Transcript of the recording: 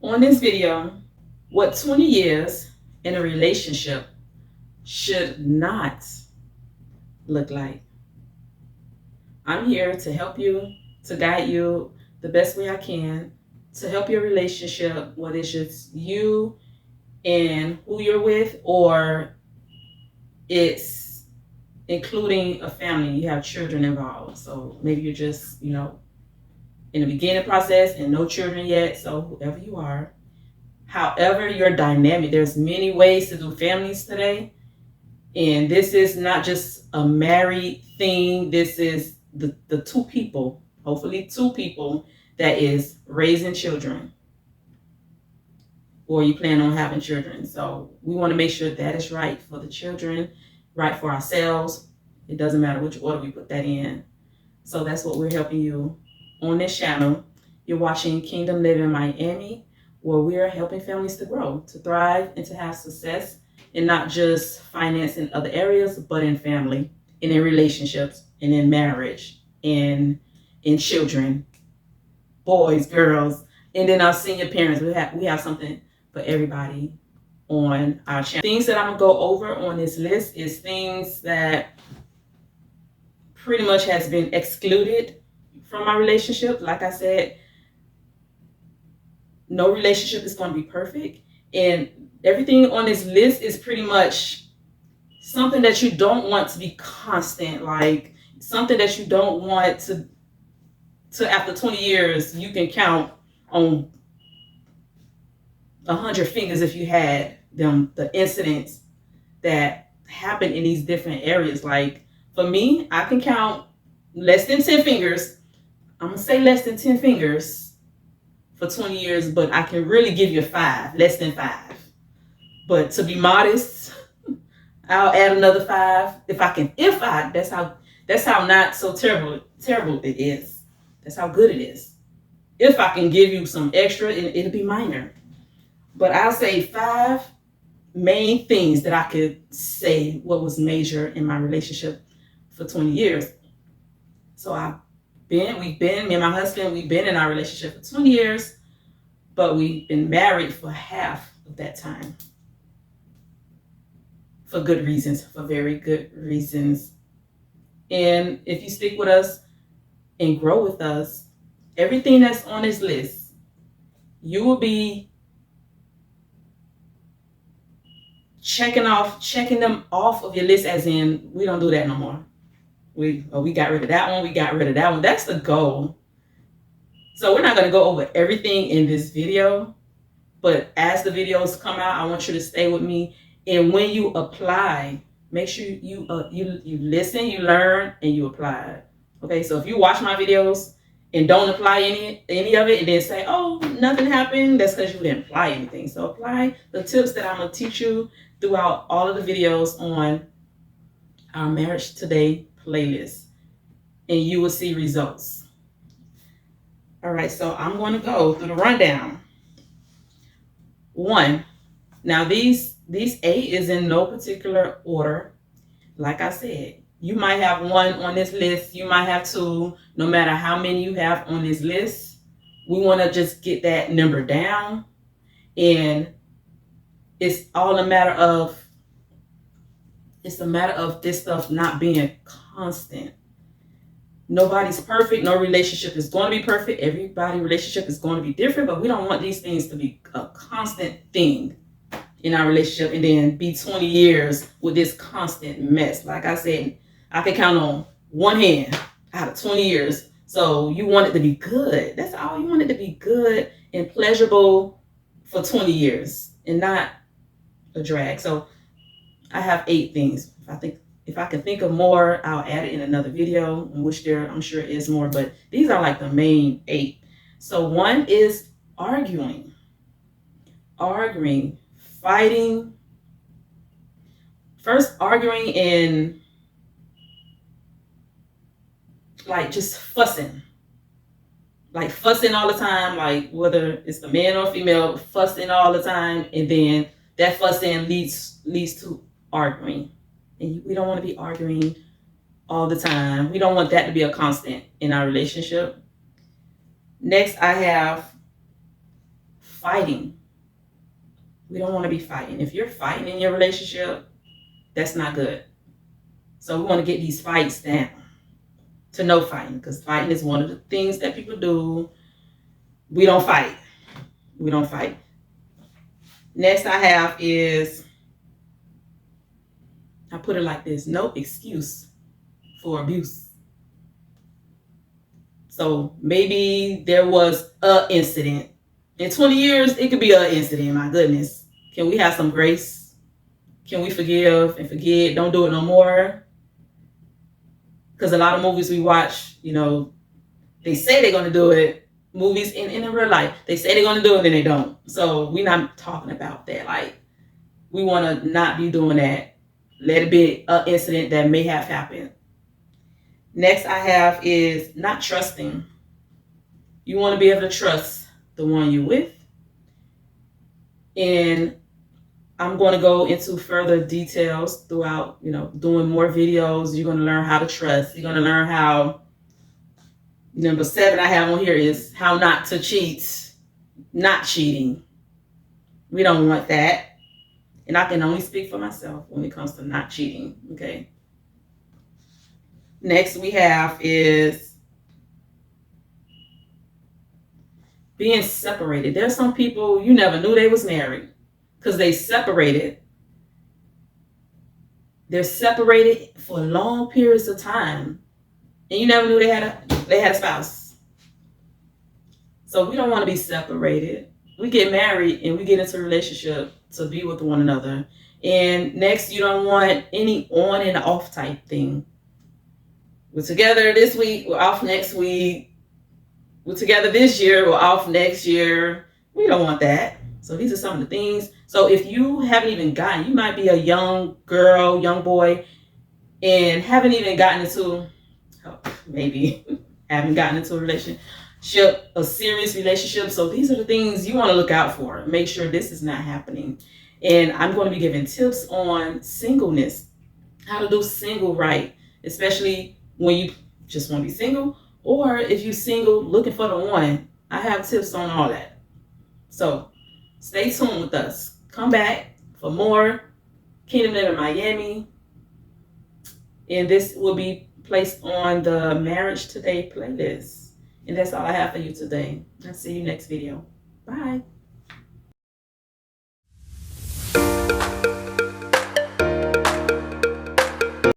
On this video, what 20 years in a relationship should not look like. I'm here to help you, to guide you the best way I can, to help your relationship, whether it's just you and who you're with, or it's including a family, you have children involved. So maybe you're just, in the beginning process and no children yet. So whoever you are, however your dynamic, there's many ways to do families today. And this is not just a married thing. This is the two people, hopefully two people, that is raising children, or you plan on having children. So we want to make sure that is right for the children, right for ourselves. It doesn't matter which order we put that in. So that's what we're helping you on this channel. You're watching Kingdom Living Miami, where we're helping families to grow, to thrive, and to have success in not just finance in other areas, but in family, and in relationships, and in marriage, and in children, boys, girls, and then our senior parents. We have something for everybody on our channel. Things that I'm gonna go over on this list is things that pretty much has been excluded from my relationship. Like I said, no relationship is going to be perfect, and everything on this list is pretty much something that you don't want to be constant, like something that you don't want to after 20 years you can count on 100 fingers if you had them, the incidents that happen in these different areas. Like for me, I can count less than 10 fingers. I'm gonna say less than 10 fingers for 20 years, but I can really give you 5, less than 5. But to be modest, I'll add another 5 if I can. That's how not so terrible it is. That's how good it is. If I can give you some extra, it'll be minor. But I'll say 5 main things that I could say what was major in my relationship for 20 years. So me and my husband, we've been in our relationship for 20 years, but we've been married for half of that time. For good reasons, for very good reasons. And if you stick with us and grow with us, everything that's on this list, you will be checking them off of your list, as in we don't do that no more. We got rid of that one, we got rid of that one. That's the goal. So we're not going to go over everything in this video, but as the videos come out, I want you to stay with me. And when you apply, make sure you listen, you learn, and you apply. Okay, so if you watch my videos and don't apply any of it, and then say, "Oh, nothing happened," that's because you didn't apply anything. So apply the tips that I'm gonna teach you throughout all of the videos on our Marriage Today playlist, and you will see results. All right, so I'm going to go through the rundown. 1. Now these 8 is in no particular order. Like I said, you might have 1 on this list, you might have 2. No matter how many you have on this list, we want to just get that number down. And it's all a matter of this stuff not being constant. Nobody's perfect. No relationship is going to be perfect. Everybody's relationship is going to be different, but we don't want these things to be a constant thing in our relationship and then be 20 years with this constant mess. Like I said, I can count on one hand out of 20 years. So you want it to be good. That's all. You want it to be good and pleasurable for 20 years and not a drag. So I have 8 things. If I can think of more, I'll add it in another video, in which I'm sure is more, but these are like the main 8. So 1 is arguing, fighting. First, arguing in like just fussing. Like fussing all the time, like whether it's the man or female, fussing all the time, and then that fussing leads to arguing. And we don't want to be arguing all the time. We don't want that to be a constant in our relationship. Next, I have fighting. We don't want to be fighting. If you're fighting in your relationship, that's not good. So we want to get these fights down to no fighting, because fighting is one of the things that people do. We don't fight. We don't fight. Next I have is, I put it like this: no excuse for abuse. So maybe there was a incident. In 20 years, it could be an incident. My goodness. Can we have some grace? Can we forgive and forget? Don't do it no more. Because a lot of movies we watch, they say they're going to do it. Movies in real life, they say they're going to do it and they don't. So we're not talking about that. Like, we want to not be doing that. Let it be an incident that may have happened. Next I have is not trusting. You want to be able to trust the one you're with. And I'm going to go into further details throughout, doing more videos. You're going to learn how to trust. You're going to learn how, number 7 I have on here is how not to cheat. Not cheating. We don't want that. And I can only speak for myself when it comes to not cheating, okay? Next we have is being separated. There's some people you never knew they was married because they separated. They're separated for long periods of time, and you never knew they had a spouse. So we don't want to be separated. We get married and we get into a relationship to be with one another. And next, you don't want any on and off type thing. We're together this week, we're off next week. We're together this year, we're off next year. We don't want that. So these are some of the things. So if you haven't even gotten, you might be a young girl, young boy, and haven't even gotten into, maybe haven't gotten into a relationship, a serious relationship. So these are the things you want to look out for. Make sure this is not happening. And I'm going to be giving tips on singleness, how to do single right, especially when you just want to be single, or if you're single looking for the one. I have tips on all that. So stay tuned with us. Come back for more Kingdom Living Miami. And this will be placed on the Marriage Today playlist. And that's all I have for you today. I'll see you next video. Bye.